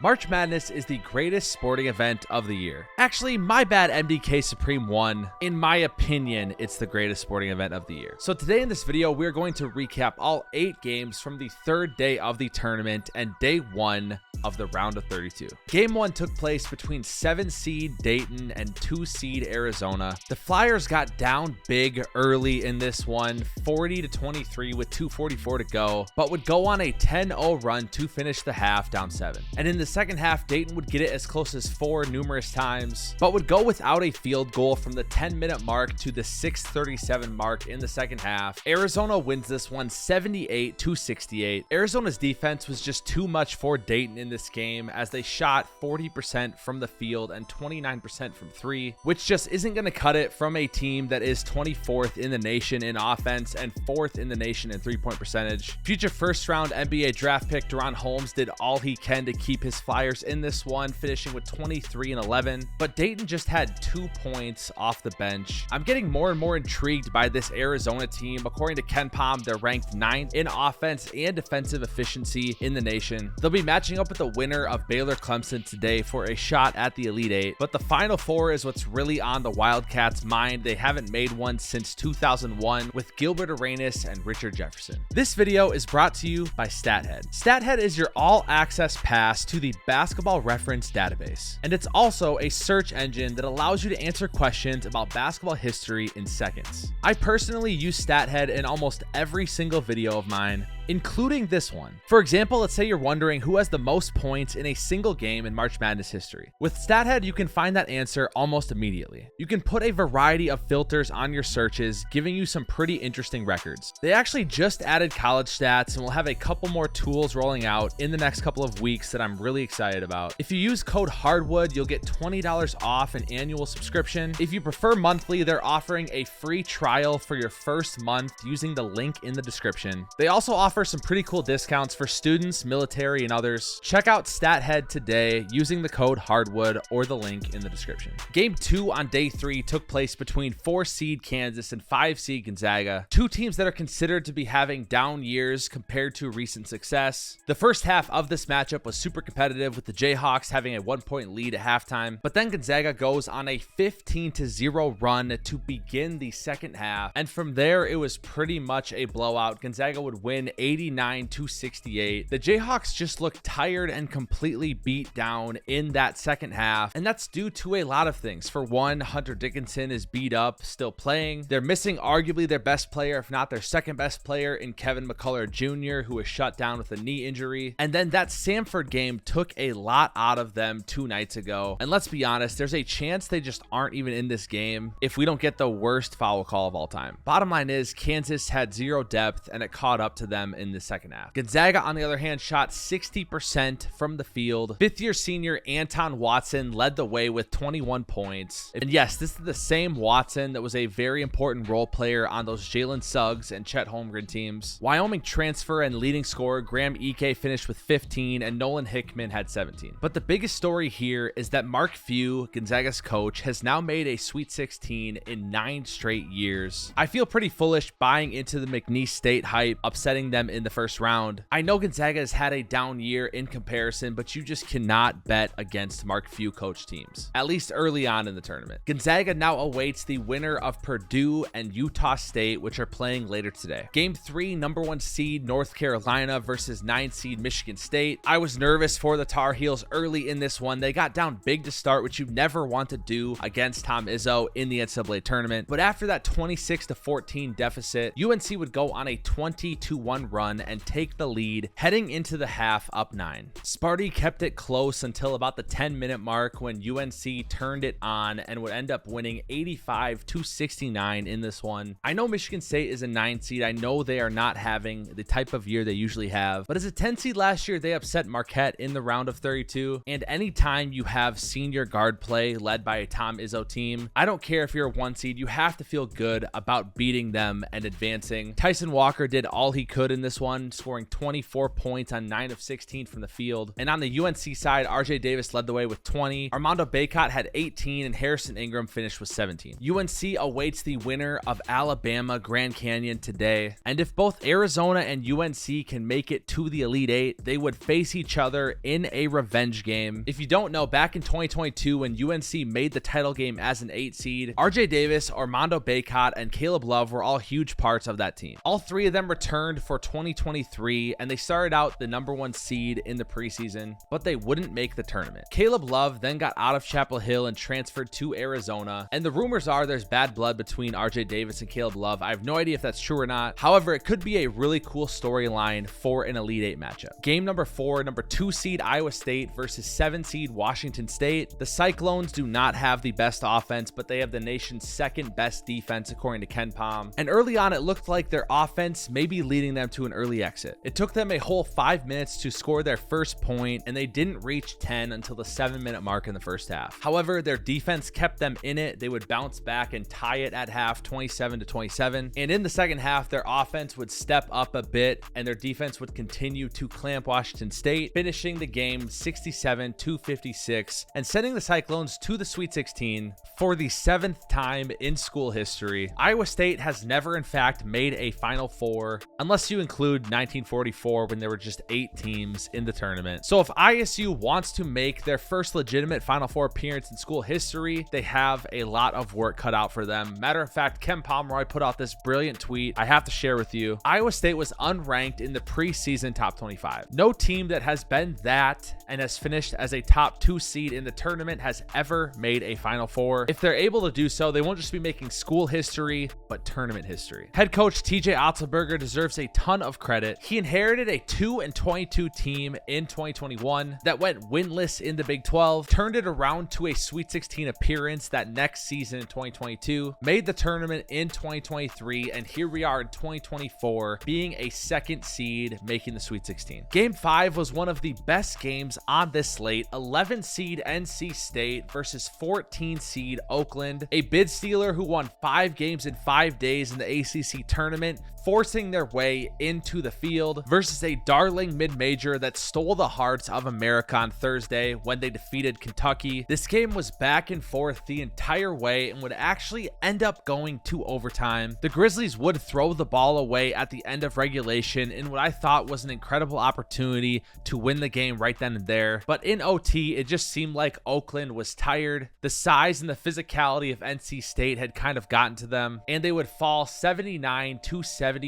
March Madness is the greatest sporting event of the year. Actually, my bad, MDK Supreme won. In my opinion, it's the greatest sporting event of the year. So today in this video, we're going to recap all 8 games from the third day of the tournament and day 1 of the round of 32. Game 1 took place between 7 seed Dayton and 2 seed Arizona. The Flyers got down big early in this one, 40-23 with 2:44 to go, but would go on a 10-0 run to finish the half down 7. And in the second half, Dayton would get it as close as 4 numerous times, but would go without a field goal from the 10-minute mark to the 6:37 mark in the second half. Arizona wins this one 78-68. Arizona's defense was just too much for Dayton in this game, as they shot 40% from the field and 29% from 3, which just isn't going to cut it from a team that is 24th in the nation in offense and 4th in the nation in 3-point percentage. Future first-round NBA draft pick Deron Holmes did all he can to keep his Flyers in this one, finishing with 23 and 11, but Dayton just had 2 points off the bench. I'm getting more and more intrigued by this Arizona team. According to KenPom, they're ranked 9th in offense and defensive efficiency in the nation. They'll be matching up with the winner of Baylor Clemson today for a shot at the Elite 8, but the Final Four is what's really on the Wildcats' mind. They haven't made one since 2001 with Gilbert Arenas and Richard Jefferson. This video is brought to you by StatHead. StatHead is your all-access pass to the Basketball Reference database, and it's also a search engine that allows you to answer questions about basketball history in seconds. I personally use StatHead in almost every single video of mine, including this one. For example, let's say you're wondering who has the most points in a single game in March Madness history. With StatHead, you can find that answer almost immediately. You can put a variety of filters on your searches, giving you some pretty interesting records. They actually just added college stats and will have a couple more tools rolling out in the next couple of weeks that I'm really excited about. If you use code HARDWOOD, you'll get $20 off an annual subscription. If you prefer monthly, they're offering a free trial for your first month using the link in the description. They also offer some pretty cool discounts for students, military, and others. Check out StatHead today using the code HARDWOOD or the link in the description. Game 2 on day 3 took place between 4 seed Kansas and 5 seed Gonzaga, 2 teams that are considered to be having down years compared to recent success. The first half of this matchup was super competitive, with the Jayhawks having a 1-point lead at halftime, but then Gonzaga goes on a 15-0 run to begin the second half, and from there it was pretty much a blowout. Gonzaga would win 89-68. The Jayhawks just looked tired and completely beat down in that second half, and that's due to a lot of things. For one, Hunter Dickinson is beat up, still playing. They're missing arguably their best player, if not their second best player, in Kevin McCullough Jr., who was shut down with a knee injury. And then that Samford game took a lot out of them 2 nights ago. And let's be honest, there's a chance they just aren't even in this game if we don't get the worst foul call of all time. Bottom line is, Kansas had 0 depth, and it caught up to them in the second half. Gonzaga, on the other hand, shot 60% from the field. Fifth-year senior Anton Watson led the way with 21 points. And yes, this is the same Watson that was a very important role player on those Jalen Suggs and Chet Holmgren teams. Wyoming transfer and leading scorer Graham Ike finished with 15, and Nolan Hickman had 17. But the biggest story here is that Mark Few, Gonzaga's coach, has now made a Sweet 16 in 9 straight years. I feel pretty foolish buying into the McNeese State hype, upsetting them in the first round. I know Gonzaga has had a down year in comparison, but you just cannot bet against Mark Few coach teams, at least early on in the tournament. Gonzaga now awaits the winner of Purdue and Utah State, which are playing later today. Game 3, number 1 seed North Carolina versus 9 seed Michigan State. I was nervous for the Tar Heels early in this one. They got down big to start, which you never want to do against Tom Izzo in the NCAA tournament. But after that 26-14 deficit, UNC would go on a 20-1 run and take the lead, heading into the half up 9. Sparty kept it close until about the 10-minute mark, when UNC turned it on and would end up winning 85-69 in this one. I know Michigan State is a 9 seed. I know they are not having the type of year they usually have, but as a 10 seed last year, they upset Marquette in the round of 32. And anytime you have senior guard play led by a Tom Izzo team, I don't care if you're a 1 seed, you have to feel good about beating them and advancing. Tyson Walker did all he could in in this one, scoring 24 points on 9 of 16 from the field. And on the UNC side, RJ Davis led the way with 20. Armando Bacot had 18, and Harrison Ingram finished with 17. UNC awaits the winner of Alabama Grand Canyon today. And if both Arizona and UNC can make it to the Elite Eight, they would face each other in a revenge game. If you don't know, back in 2022, when UNC made the title game as an 8 seed, RJ Davis, Armando Bacot, and Caleb Love were all huge parts of that team. All three of them returned for 2023, and they started out the #1 seed in the preseason, but they wouldn't make the tournament. Caleb Love then got out of Chapel Hill and transferred to Arizona, and the rumors are there's bad blood between RJ Davis and Caleb Love. I have no idea if that's true or not. However, it could be a really cool storyline for an Elite Eight matchup. Game number 4, #2 seed Iowa State versus 7 seed Washington State. The Cyclones do not have the best offense, but they have the nation's second best defense according to KenPom. And early on, it looked like their offense may be leading them to an early exit. It took them a whole 5 minutes to score their first point, and they didn't reach 10 until the 7-minute mark in the first half. However, their defense kept them in it. They would bounce back and tie it at half, 27-27. And in the second half, their offense would step up a bit, and their defense would continue to clamp Washington State, finishing the game 67-56 and sending the Cyclones to the Sweet 16 for the 7th time in school history. Iowa State has never, in fact, made a Final Four, unless you include 1944 when there were just 8 teams in the tournament. So if ISU wants to make their first legitimate Final Four appearance in school history, they have a lot of work cut out for them. Matter of fact, Ken Pomeroy put out this brilliant tweet I have to share with you. Iowa State was unranked in the preseason top 25. No team that has been that and has finished as a top 2 seed in the tournament has ever made a Final Four. If they're able to do so, they won't just be making school history, but tournament history. Head coach TJ Otzelberger deserves a ton of credit. He inherited a 2-22 team in 2021 that went winless in the Big 12, turned it around to a Sweet 16 appearance that next season in 2022, made the tournament in 2023, and here we are in 2024 being a 2nd seed making the Sweet 16. Game 5 was one of the best games on this slate. 11 seed NC State versus 14 seed Oakland, a bid stealer who won 5 games in 5 days in the ACC tournament, forcing their way into the field, versus a darling mid-major that stole the hearts of America on Thursday when they defeated Kentucky. This game was back and forth the entire way and would actually end up going to overtime. The Grizzlies would throw the ball away at the end of regulation in what I thought was an incredible opportunity to win the game right then and there. But in OT, it just seemed like Oakland was tired. The size and the physicality of NC State had kind of gotten to them, and they would fall 79-73.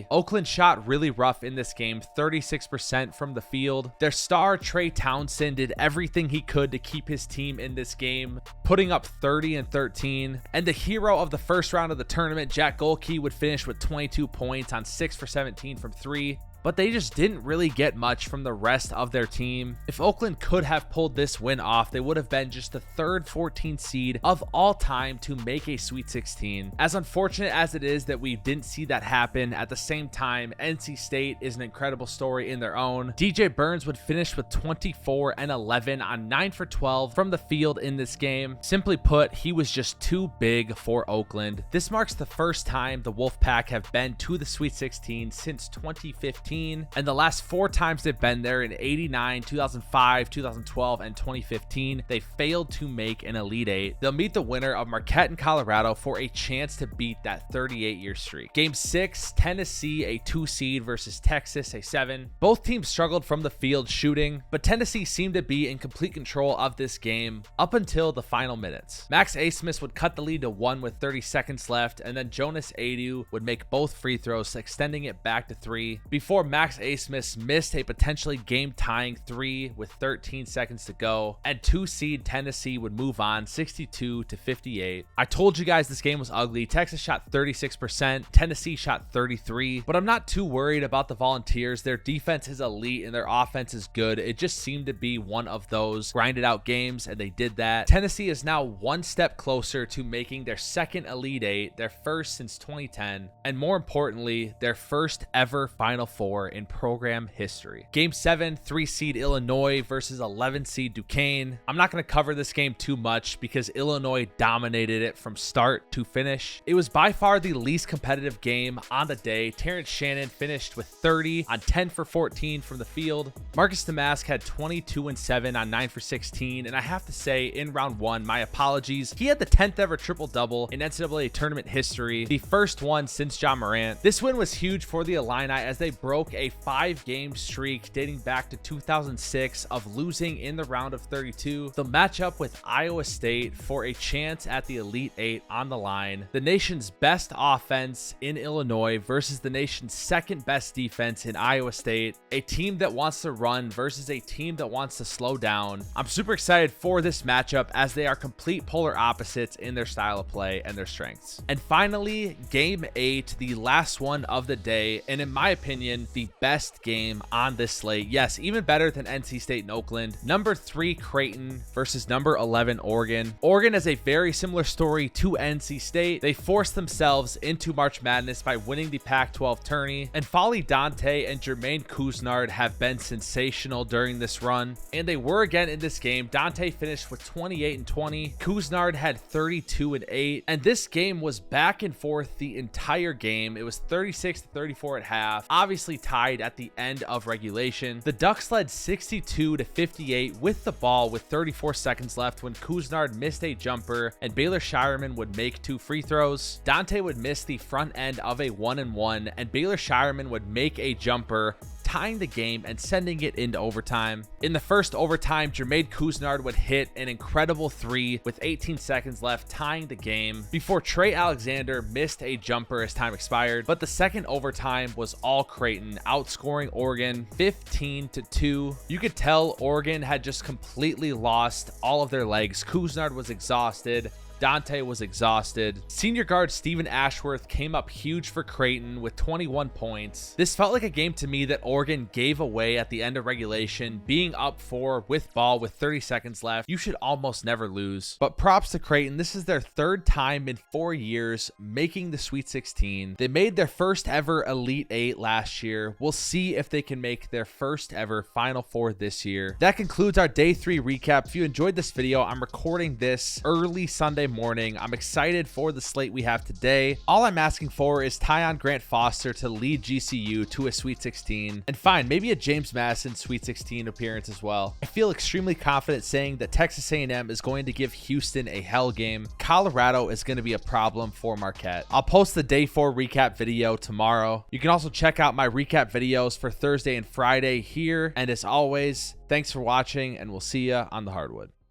Oakland shot really rough in this game, 36% from the field. Their star, Trey Townsend, did everything he could to keep his team in this game, putting up 30 and 13. And the hero of the first round of the tournament, Jack Golke, would finish with 22 points on 6 for 17 from 3. But they just didn't really get much from the rest of their team. If Oakland could have pulled this win off, they would have been just the 3rd 14 seed of all time to make a Sweet 16. As unfortunate as it is that we didn't see that happen, at the same time, NC State is an incredible story in their own. DJ Burns would finish with 24 and 11 on 9 for 12 from the field in this game. Simply put, he was just too big for Oakland. This marks the first time the Wolfpack have been to the Sweet 16 since 2015. And the last 4 times they've been there, in 89, 2005, 2012, and 2015, they failed to make an Elite Eight. They'll meet the winner of Marquette in Colorado for a chance to beat that 38-year streak. Game 6, Tennessee, a 2 seed versus Texas, a 7. Both teams struggled from the field shooting, but Tennessee seemed to be in complete control of this game up until the final minutes. Max Abmas would cut the lead to 1 with 30 seconds left, and then Jonas Adu would make both free throws, extending it back to 3, before Max Abmas missed a potentially game-tying 3 with 13 seconds to go, and 2 seed Tennessee would move on 62-58. I told you guys this game was ugly. Texas shot 36%, Tennessee shot 33%, but I'm not too worried about the Volunteers. Their defense is elite and their offense is good. It just seemed to be one of those grinded out games, and they did that. Tennessee is now 1 step closer to making their 2nd Elite Eight, their first since 2010, and more importantly, their first ever Final Four 4 in program history. Game 7, 3-seed Illinois versus 11-seed Duquesne. I'm not going to cover this game too much because Illinois dominated it from start to finish. It was by far the least competitive game on the day. Terrence Shannon finished with 30 on 10 for 14 from the field. Marcus Damask had 22 and 7 on 9 for 16, and I have to say, in round 1, my apologies, he had the 10th ever triple-double in NCAA tournament history, the first one since John Morant. This win was huge for the Illini as they broke a 5-game streak dating back to 2006 of losing in the round of 32. The matchup with Iowa State for a chance at the Elite 8 on the line. The nation's best offense in Illinois versus the nation's second best defense in Iowa State. A team that wants to run versus a team that wants to slow down. I'm super excited for this matchup as they are complete polar opposites in their style of play and their strengths. And finally, game 8, the last one of the day, and in my opinion, the best game on this slate. Yes, even better than NC State and Oakland. Number 3 Creighton versus number 11 Oregon. Oregon has a very similar story to NC State. They forced themselves into March Madness by winning the Pac-12 tourney, and Folly Dante and Jermaine Couisnard have been sensational during this run, and they were again in this game. Dante finished with 28 and 20. Couisnard had 32 and 8, and this game was back and forth the entire game. It was 36 to 34 at half, obviously tied at the end of regulation. The Ducks led 62 to 58 with the ball with 34 seconds left when Couisnard missed a jumper and Baylor Shireman would make 2 free throws. Dante would miss the front end of a 1-and-1, and Baylor Shireman would make a jumper, tying the game and sending it into overtime. In the first overtime, Jermaine Couisnard would hit an incredible 3 with 18 seconds left, tying the game before Trey Alexander missed a jumper as time expired. But the second overtime was all Creighton, outscoring Oregon 15 to 2. You could tell Oregon had just completely lost all of their legs. Couisnard was exhausted. Dante was exhausted. Senior guard Stephen Ashworth came up huge for Creighton with 21 points. This felt like a game to me that Oregon gave away at the end of regulation, being up 4 with ball with 30 seconds left. You should almost never lose. But props to Creighton. This is their 3rd time in 4 years making the Sweet 16. They made their first ever Elite 8 last year. We'll see if they can make their first ever Final 4 this year. That concludes our day 3 recap. If you enjoyed this video, I'm recording this early Sunday morning. I'm excited for the slate we have today. All I'm asking for is Tyon Grant Foster to lead GCU to a Sweet 16, and fine, maybe a James Madison Sweet 16 appearance as well. I feel extremely confident saying that Texas A&M is going to give Houston a hell game. Colorado is going to be a problem for Marquette. I'll post the day 4 recap video tomorrow. You can also check out my recap videos for Thursday and Friday here, and as always, thanks for watching, and we'll see you on the hardwood.